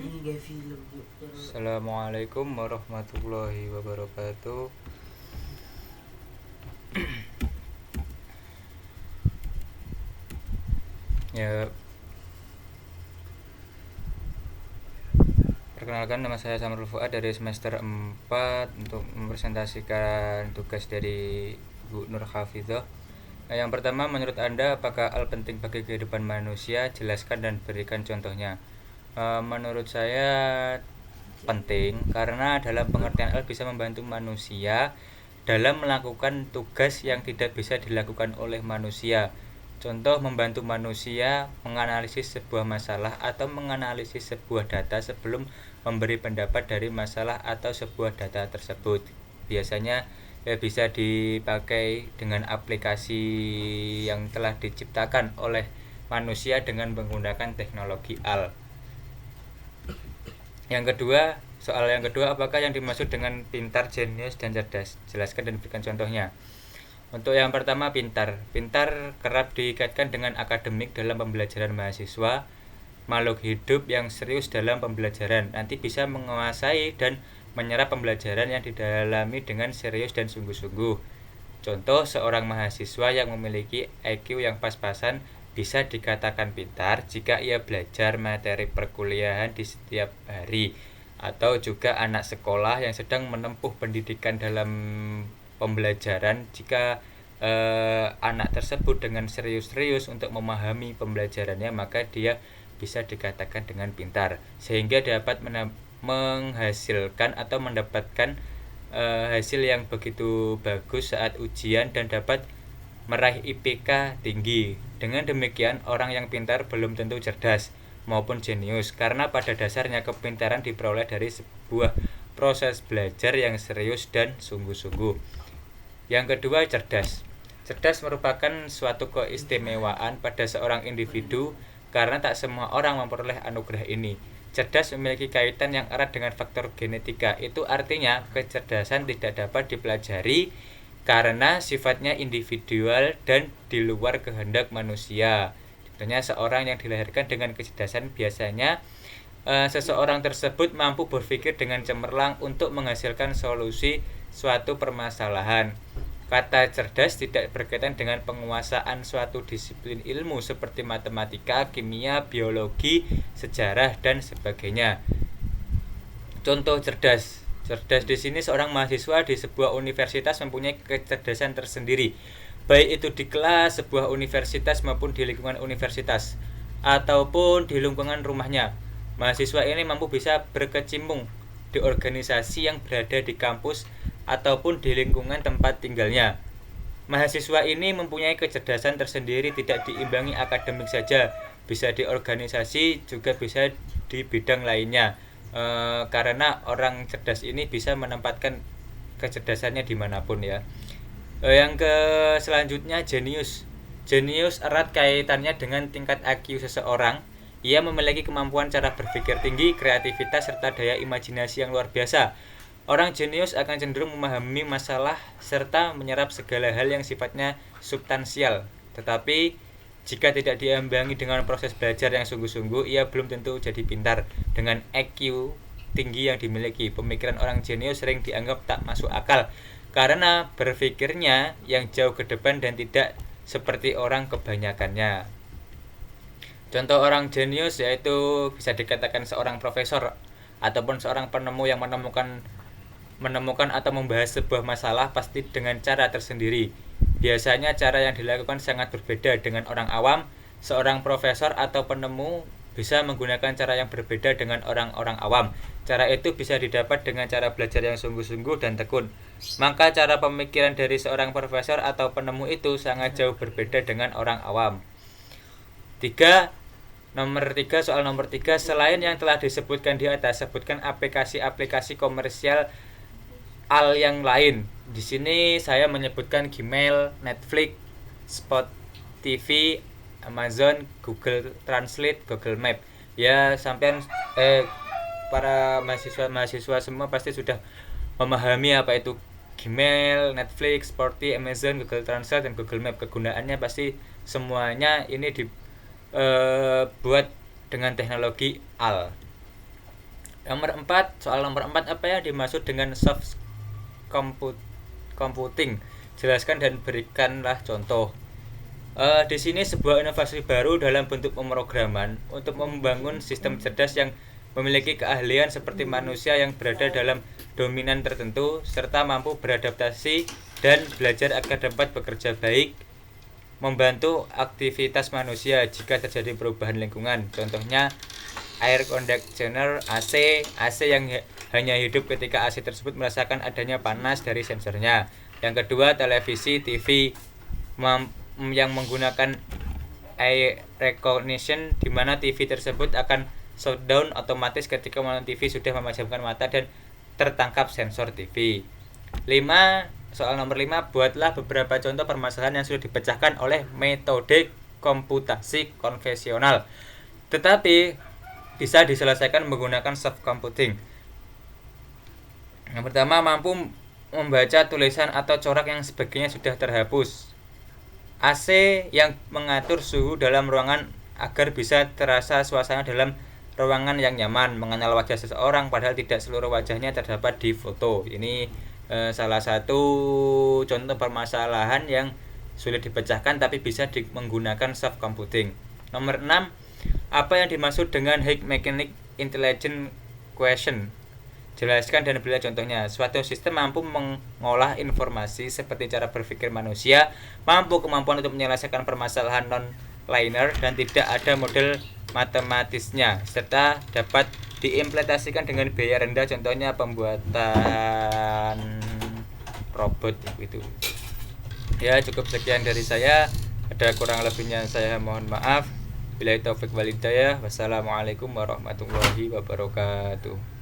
Assalamualaikum warahmatullahi wabarakatuh. Ya, perkenalkan, nama saya Samrul Fuad dari semester 4 untuk mempresentasikan tugas dari Bu Nur Hafizah. Yang pertama, menurut Anda apakah hal penting bagi kehidupan manusia? Jelaskan dan berikan contohnya. Menurut saya penting karena dalam pengertian hal bisa membantu manusia dalam melakukan tugas yang tidak bisa dilakukan oleh manusia. Contoh, membantu manusia menganalisis sebuah masalah atau menganalisis sebuah data sebelum memberi pendapat dari masalah atau sebuah data tersebut. Biasanya bisa dipakai dengan aplikasi yang telah diciptakan oleh manusia dengan menggunakan teknologi AL. Soal yang kedua, apakah yang dimaksud dengan pintar, jenius, dan cerdas? Jelaskan dan berikan contohnya. Untuk yang pertama, pintar. Pintar kerap dikaitkan dengan akademik dalam pembelajaran mahasiswa. Makhluk hidup yang serius dalam pembelajaran nanti bisa menguasai dan menyerap pembelajaran yang didalami dengan serius dan sungguh-sungguh. Contoh, seorang mahasiswa yang memiliki IQ yang pas-pasan bisa dikatakan pintar jika ia belajar materi perkuliahan di setiap hari. Atau juga anak sekolah yang sedang menempuh pendidikan dalam pembelajaran, jika anak tersebut dengan serius-serius untuk memahami pembelajarannya, maka dia bisa dikatakan dengan pintar, sehingga dapat menghasilkan atau mendapatkan hasil yang begitu bagus saat ujian dan dapat meraih IPK tinggi. Dengan demikian, orang yang pintar belum tentu cerdas maupun jenius, karena pada dasarnya kepintaran diperoleh dari sebuah proses belajar yang serius dan sungguh-sungguh. Yang kedua, cerdas. Cerdas merupakan suatu keistimewaan pada seorang individu karena tak semua orang memperoleh anugerah ini. Cerdas memiliki kaitan yang erat dengan faktor genetika. Itu artinya kecerdasan tidak dapat dipelajari karena sifatnya individual dan di luar kehendak manusia. Contohnya, seorang yang dilahirkan dengan kecerdasan biasanya seseorang tersebut mampu berpikir dengan cemerlang untuk menghasilkan solusi suatu permasalahan. Kata cerdas tidak berkaitan dengan penguasaan suatu disiplin ilmu seperti matematika, kimia, biologi, sejarah, dan sebagainya. Contoh cerdas. Cerdas di sini seorang mahasiswa di sebuah universitas mempunyai kecerdasan tersendiri, baik itu di kelas sebuah universitas maupun di lingkungan universitas ataupun di lingkungan rumahnya. Mahasiswa ini mampu bisa berkecimpung di organisasi yang berada di kampus ataupun di lingkungan tempat tinggalnya. Mahasiswa ini mempunyai kecerdasan tersendiri, tidak diimbangi akademik saja, bisa di organisasi juga bisa di bidang lainnya. Karena orang cerdas ini bisa menempatkan kecerdasannya dimanapun ya. Yang selanjutnya, jenius. Jenius erat kaitannya dengan tingkat IQ seseorang. Ia memiliki kemampuan cara berpikir tinggi, kreativitas, serta daya imajinasi yang luar biasa. Orang jenius akan cenderung memahami masalah serta menyerap segala hal yang sifatnya substansial. Tetapi jika tidak diimbangi dengan proses belajar yang sungguh-sungguh, ia belum tentu jadi pintar. Dengan IQ tinggi yang dimiliki, pemikiran orang jenius sering dianggap tak masuk akal karena berpikirnya yang jauh ke depan dan tidak seperti orang kebanyakannya. Contoh orang jenius yaitu bisa dikatakan seorang profesor ataupun seorang penemu yang menemukan atau membahas sebuah masalah pasti dengan cara tersendiri. Biasanya cara yang dilakukan sangat berbeda dengan orang awam. Seorang profesor atau penemu bisa menggunakan cara yang berbeda dengan orang-orang awam. Cara itu bisa didapat dengan cara belajar yang sungguh-sungguh dan tekun. Maka cara pemikiran dari seorang profesor atau penemu itu sangat jauh berbeda dengan orang awam. Soal nomor 3, selain yang telah disebutkan di atas, sebutkan aplikasi-aplikasi komersial al yang lain. Di sini saya menyebutkan Gmail, Netflix, Spotify, Amazon, Google Translate, Google Map. Ya, sampean para mahasiswa semua pasti sudah memahami apa itu Gmail, Netflix, Spotify, Amazon, Google Translate, dan Google Map. Kegunaannya pasti semuanya ini dibuat dengan teknologi AL. Soal nomor 4, apa yang dimaksud dengan soft computing? Jelaskan dan berikanlah contoh. Di sini sebuah inovasi baru dalam bentuk pemrograman untuk membangun sistem cerdas yang memiliki keahlian seperti manusia yang berada dalam dominan tertentu serta mampu beradaptasi dan belajar agar dapat bekerja baik, membantu aktivitas manusia jika terjadi perubahan lingkungan. Contohnya air conditioner AC yang hanya hidup ketika AC tersebut merasakan adanya panas dari sensornya. Yang kedua, televisi TV yang menggunakan eye recognition, di mana TV tersebut akan shutdown otomatis ketika menonton TV sudah memejamkan mata dan tertangkap sensor TV. Soal nomor 5, buatlah beberapa contoh permasalahan yang sudah dipecahkan oleh metode komputasi konvensional tetapi bisa diselesaikan menggunakan soft computing. Yang pertama, mampu membaca tulisan atau corak yang sebagiannya sudah terhapus. AC yang mengatur suhu dalam ruangan agar bisa terasa suasana dalam ruangan yang nyaman, mengenal wajah seseorang padahal tidak seluruh wajahnya terdapat di foto. Ini salah satu contoh permasalahan yang sulit dipecahkan tapi bisa menggunakan soft computing. Nomor 6, apa yang dimaksud dengan high mechanic intelligent question? Jelaskan dan berilah contohnya. Suatu sistem mampu mengolah informasi seperti cara berpikir manusia, mampu kemampuan untuk menyelesaikan permasalahan non-linear dan tidak ada model matematisnya, serta dapat diimplementasikan dengan biaya rendah, contohnya pembuatan robot itu. Ya, cukup sekian dari saya. Ada kurang lebihnya saya mohon maaf. Billahi taufik wal hidayah. Wassalamualaikum warahmatullahi wabarakatuh.